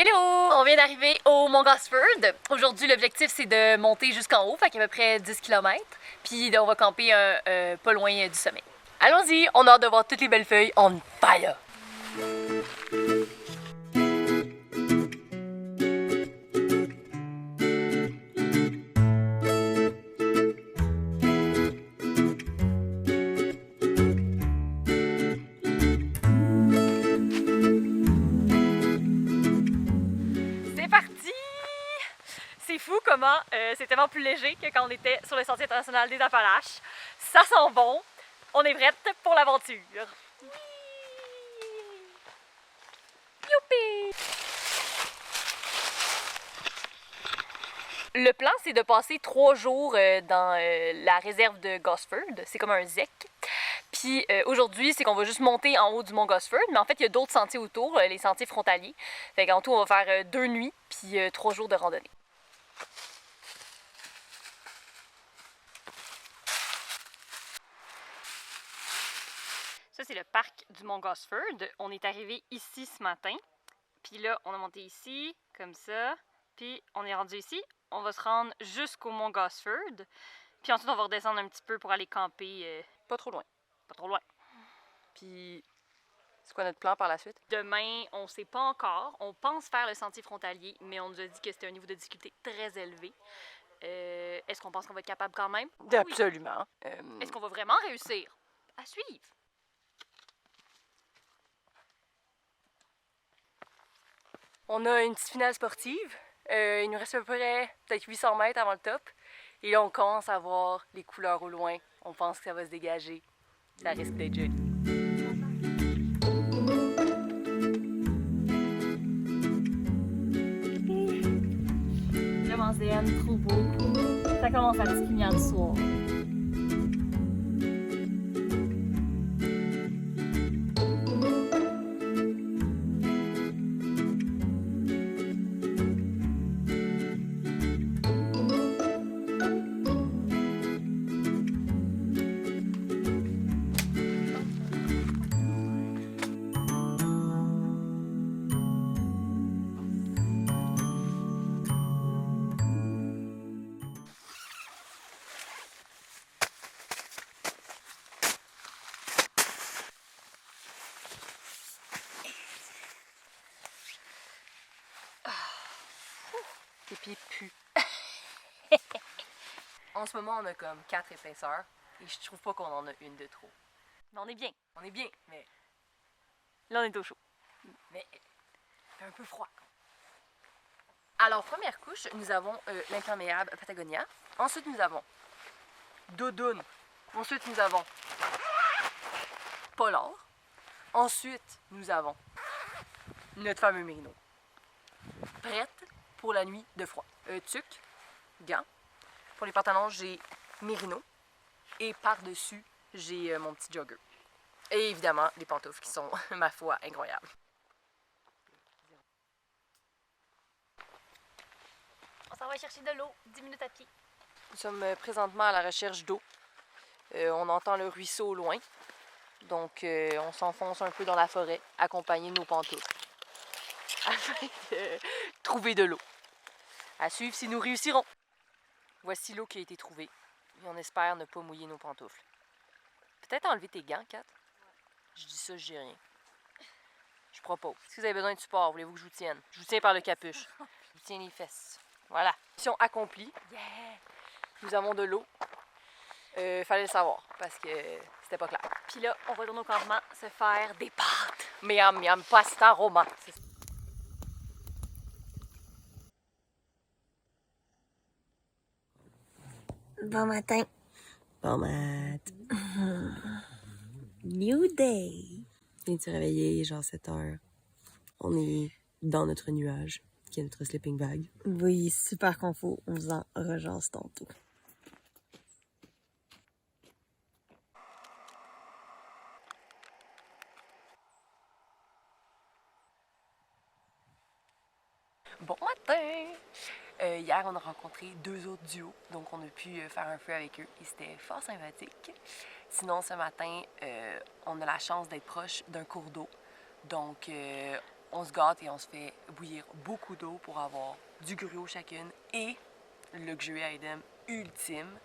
Hello! On vient d'arriver au Mont Gosford. Aujourd'hui, l'objectif, c'est de monter jusqu'en haut, fait qu'à peu près 10 km. Puis on va camper pas loin du sommet. Allons-y, on a hâte de voir toutes les belles feuilles on fire! C'est parti! C'est fou comment c'est tellement plus léger que quand on était sur le Sentier international des Appalaches. Ça sent bon. On est prête pour l'aventure. Youpi! Le plan, c'est de passer 3 jours dans la réserve de Gosford. C'est comme un ZEC. Puis aujourd'hui, c'est qu'on va juste monter en haut du Mont Gosford, mais en fait, il y a d'autres sentiers autour, les sentiers frontaliers. Fait qu'en tout, on va faire 2 nuits, puis 3 jours de randonnée. Ça, c'est le parc du Mont Gosford. On est arrivé ici ce matin. Puis là, on a monté ici, comme ça. Puis on est rendu ici. On va se rendre jusqu'au Mont Gosford. Puis ensuite, on va redescendre un petit peu pour aller camper pas trop loin. Pas trop loin. Puis, c'est quoi notre plan par la suite? Demain, on ne sait pas encore. On pense faire le sentier frontalier, mais on nous a dit que c'était un niveau de difficulté très élevé. Est-ce qu'on pense qu'on va être capable quand même? Absolument. Oui. Est-ce qu'on va vraiment réussir? À suivre. On a une petite finale sportive. Il nous reste à peu près peut-être 800 mètres avant le top. Et là, on commence à voir les couleurs au loin. On pense que ça va se dégager. Ça risque d'être joli. Vraiment zen, trop beau. Ça commence à petit clignant du soir. Tes pieds puent. En ce moment, on a comme 4 épaisseurs et je trouve pas qu'on en a une de trop. Mais on est bien. On est bien, mais là, on est au chaud. Mais il fait un peu froid. Alors, première couche, nous avons l'imperméable Patagonia. Ensuite, nous avons doudoune. Ensuite, nous avons polar. Ensuite, nous avons notre fameux merino. Prête pour la nuit de froid. Tuque, gants. Pour les pantalons, j'ai merino. Et par-dessus, j'ai mon petit jogger. Et évidemment, les pantoufles qui sont, ma foi, incroyables. On s'en va chercher de l'eau, 10 minutes à pied. Nous sommes présentement à la recherche d'eau. On entend le ruisseau au loin. Donc, on s'enfonce un peu dans la forêt, accompagné de nos pantoufles. Afin de trouver de l'eau. À suivre si nous réussirons. Voici l'eau qui a été trouvée. Et on espère ne pas mouiller nos pantoufles. Peut-être enlever tes gants, Kat? Je dis ça, je dis rien. Je propose. Si vous avez besoin de support, voulez-vous que je vous tienne? Je vous tiens par le capuche. Je vous tiens les fesses. Voilà. Mission accomplie. Yeah! Nous avons de l'eau. Fallait le savoir, parce que c'était pas clair. Puis là, on retourne au campement se faire des pâtes. Miam, miam, pasta roma. Bon matin. Bon mat. New day. Viens-tu réveiller, il est genre 7 heures. On est dans notre nuage, qui est notre sleeping bag. Oui, super confort. On vous en rejase tantôt. Bon matin! Hier, on a rencontré 2 autres duos, donc on a pu faire un feu avec eux et c'était fort sympathique. Sinon, ce matin, on a la chance d'être proche d'un cours d'eau, donc on se gâte et on se fait bouillir beaucoup d'eau pour avoir du gruau chacune et le luxury item ultime,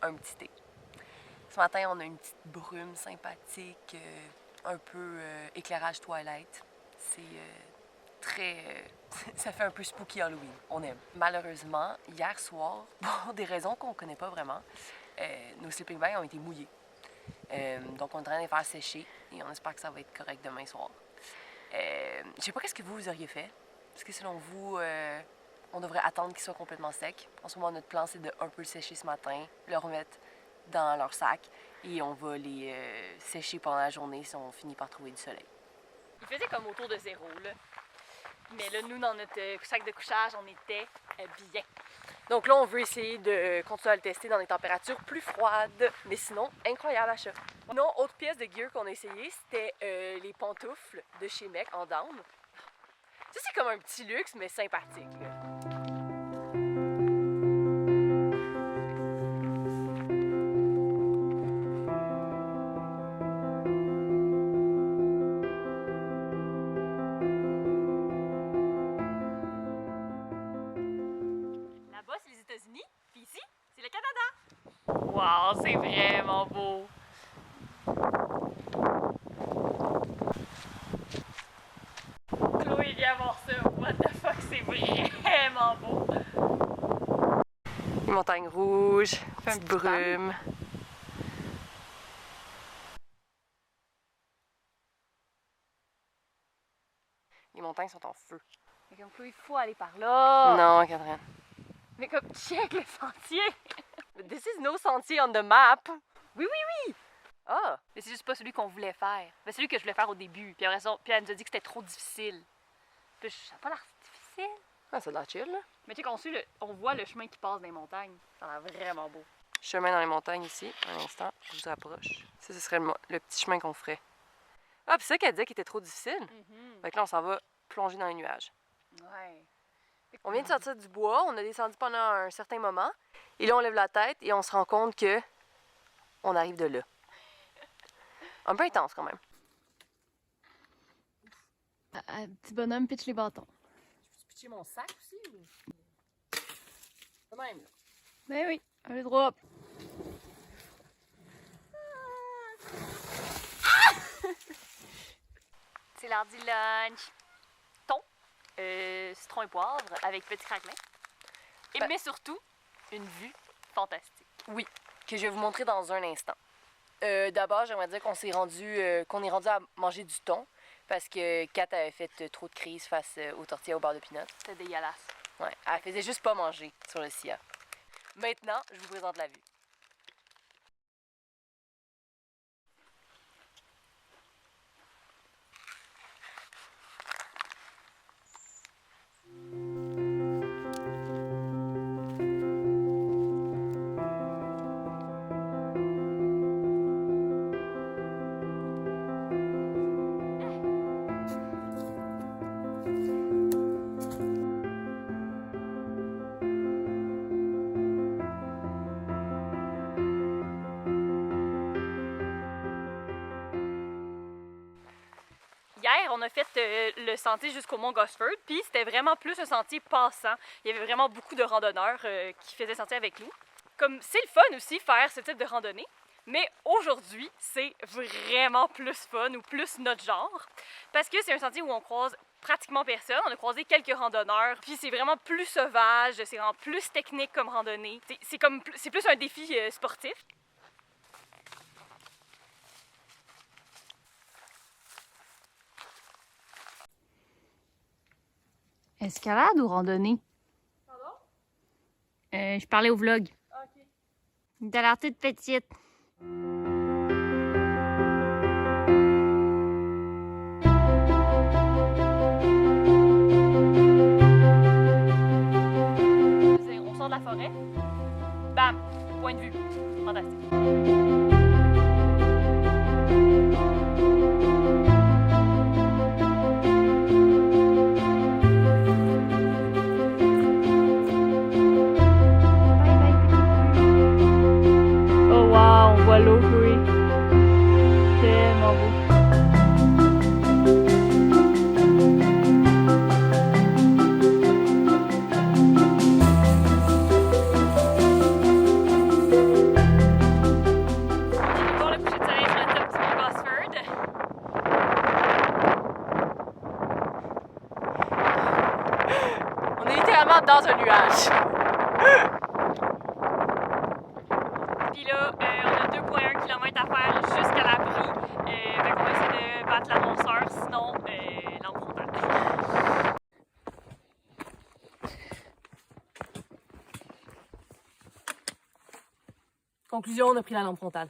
un petit thé. Ce matin, on a une petite brume sympathique, un peu éclairage Twilight. C'est très... ça fait un peu spooky Halloween. On aime. Malheureusement, hier soir, pour des raisons qu'on connaît pas vraiment, nos sleeping bags ont été mouillés. Donc, on est en train de les faire sécher et on espère que ça va être correct demain soir. Je sais pas qu'est-ce que vous auriez fait. Est-ce que selon vous, on devrait attendre qu'ils soient complètement secs? En ce moment, notre plan, c'est de un peu le sécher ce matin, le remettre dans leur sac et on va les sécher pendant la journée si on finit par trouver du soleil. Il faisait comme autour de 0, là. Mais là, nous, dans notre sac de couchage, on était bien. Donc là, on veut essayer de continuer à le tester dans des températures plus froides. Mais sinon, incroyable achat. Non, autre pièce de gear qu'on a essayé, c'était les pantoufles de chez Mec en down. Ça, c'est comme un petit luxe, mais sympathique, là. Puis ici, c'est le Canada. Wow, c'est vraiment beau. Chloé, viens voir ça. What the fuck, c'est vraiment beau. Les montagnes rouges, petite brume. Les montagnes sont en feu. Mais comme Chloé, il faut aller par là. Non, Catherine. Mais comme, check le sentier! This is no sentier on the map! Oui, oui, oui! Ah! Mais c'est juste pas celui qu'on voulait faire. C'est celui que je voulais faire au début. Puis après ça, puis elle nous a dit que c'était trop difficile. Puis ça n'a pas l'air difficile. Ah, ça a l'air chill, là. Mais tu sais, on voit le chemin qui passe dans les montagnes. Ça a l'air vraiment beau. Chemin dans les montagnes ici, un instant, je vous approche. Ça, ce serait le petit chemin qu'on ferait. Ah, puis ça qu'elle disait qu'il était trop difficile. Fait que là, on s'en va plonger dans les nuages. Ouais. On vient de sortir du bois, on a descendu pendant un certain moment, et là on lève la tête et on se rend compte que on arrive de là. Un peu intense quand même. Petit bonhomme, pitch les bâtons. Je peux pitcher mon sac aussi ou... De même là. Ben oui, allez droit. C'est l'heure du lunch. Citron et poivre avec petit craquelin. Mais surtout, une vue fantastique. Oui, que je vais vous montrer dans un instant. D'abord, j'aimerais dire qu'on est rendu à manger du thon parce que Kat avait fait trop de crise face aux tortillas au beurre de pinot. C'était dégueulasse. Ouais, elle faisait juste pas manger sur le SIA. Maintenant, je vous présente la vue. Hier, on a fait le sentier jusqu'au mont Gosford, puis c'était vraiment plus un sentier passant. Il y avait vraiment beaucoup de randonneurs qui faisaient sentier avec nous. Comme c'est le fun aussi faire ce type de randonnée, mais aujourd'hui, c'est vraiment plus fun ou plus notre genre, parce que c'est un sentier où on croise pratiquement personne. On a croisé quelques randonneurs, puis c'est vraiment plus sauvage, c'est vraiment plus technique comme randonnée. C'est plus un défi sportif. Escalade ou randonnée? Pardon? Je parlais au vlog. OK. T'as l'air toute petite. On sort de la forêt. Bam! Point de vue. Fantastique. L'eau, Chloé. Tellement beau. Puis là, on a 2,1 km à faire jusqu'à l'abri. Fait qu'on va essayer de battre l'annonceur, sinon lampe frontale. Conclusion, on a pris la lampe frontale.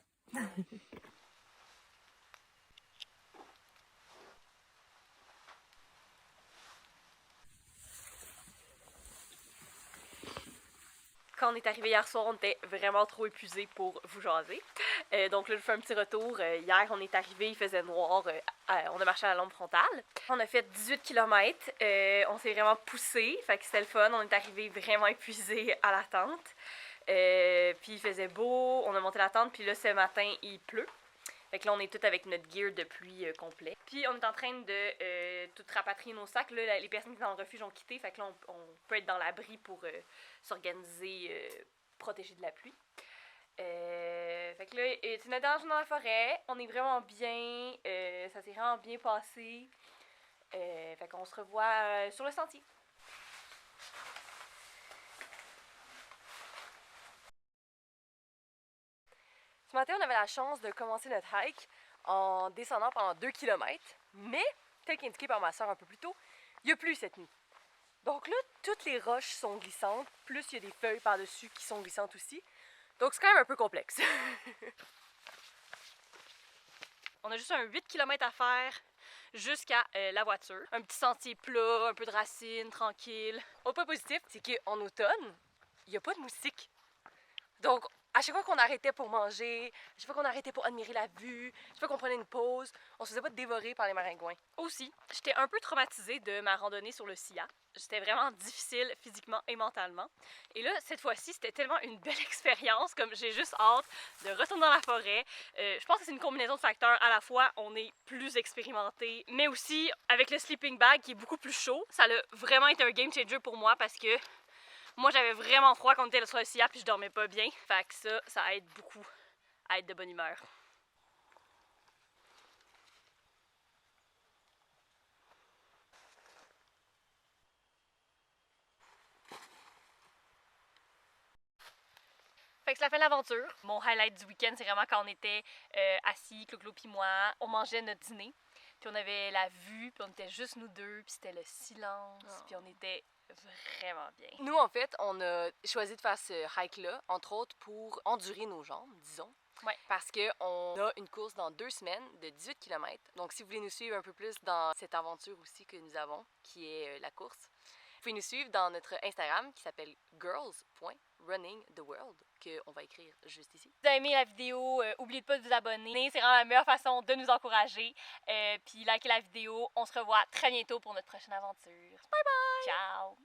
Quand on est arrivé hier soir, on était vraiment trop épuisés pour vous jaser. Donc là, je fais un petit retour. Hier, on est arrivé, il faisait noir. On a marché à la lampe frontale. On a fait 18 km. On s'est vraiment poussé. Fait que c'était le fun. On est arrivé vraiment épuisés à la tente. Puis il faisait beau. On a monté la tente. Puis là, ce matin, il pleut. Fait que là, on est tous avec notre gear de pluie complet. Puis on est en train de tout rapatrier nos sacs. Là, les personnes qui sont dans le refuge ont quitté. Fait que là, on peut être dans l'abri pour s'organiser, protéger de la pluie. Fait que là, c'est notre dernière journée dans la forêt. On est vraiment bien. Ça s'est vraiment bien passé. Fait qu'on se revoit sur le sentier. Ce matin, on avait la chance de commencer notre hike en descendant pendant 2 km, mais, tel qu'indiqué par ma soeur un peu plus tôt, il n'y a plus cette nuit. Donc là, toutes les roches sont glissantes, plus il y a des feuilles par-dessus qui sont glissantes aussi. Donc c'est quand même un peu complexe. On a juste un 8 km à faire jusqu'à la voiture. Un petit sentier plat, un peu de racines, tranquille. Autre point positif, c'est qu'en automne, il n'y a pas de moustiques. Donc, à chaque fois qu'on arrêtait pour manger, à chaque fois qu'on arrêtait pour admirer la vue, à chaque fois qu'on prenait une pause, on se faisait pas dévorer par les maringouins. Aussi, j'étais un peu traumatisée de ma randonnée sur le Silla. C'était vraiment difficile physiquement et mentalement. Et là, cette fois-ci, c'était tellement une belle expérience, comme j'ai juste hâte de retourner dans la forêt. Je pense que c'est une combinaison de facteurs. À la fois, on est plus expérimenté, mais aussi avec le sleeping bag qui est beaucoup plus chaud. Ça a vraiment été un game changer pour moi parce que moi, j'avais vraiment froid quand on était sur le Silla puis je dormais pas bien. Fait que ça aide beaucoup à être de bonne humeur. Fait que c'est la fin de l'aventure. Mon highlight du week-end, c'est vraiment quand on était assis, Clo-Clo puis moi, on mangeait notre dîner. Puis on avait la vue, puis on était juste nous deux, puis c'était le silence, puis on était vraiment bien. Nous, en fait, on a choisi de faire ce hike-là, entre autres pour endurer nos jambes, disons. Ouais. Parce qu'on a une course dans 2 semaines de 18 km. Donc, si vous voulez nous suivre un peu plus dans cette aventure aussi que nous avons, qui est la course, vous pouvez nous suivre dans notre Instagram qui s'appelle girls.runningtheworld, qu'on va écrire juste ici. Si vous avez aimé la vidéo, n'oubliez pas de vous abonner. C'est vraiment la meilleure façon de nous encourager. Puis likez la vidéo. On se revoit très bientôt pour notre prochaine aventure. Bye bye! Ciao!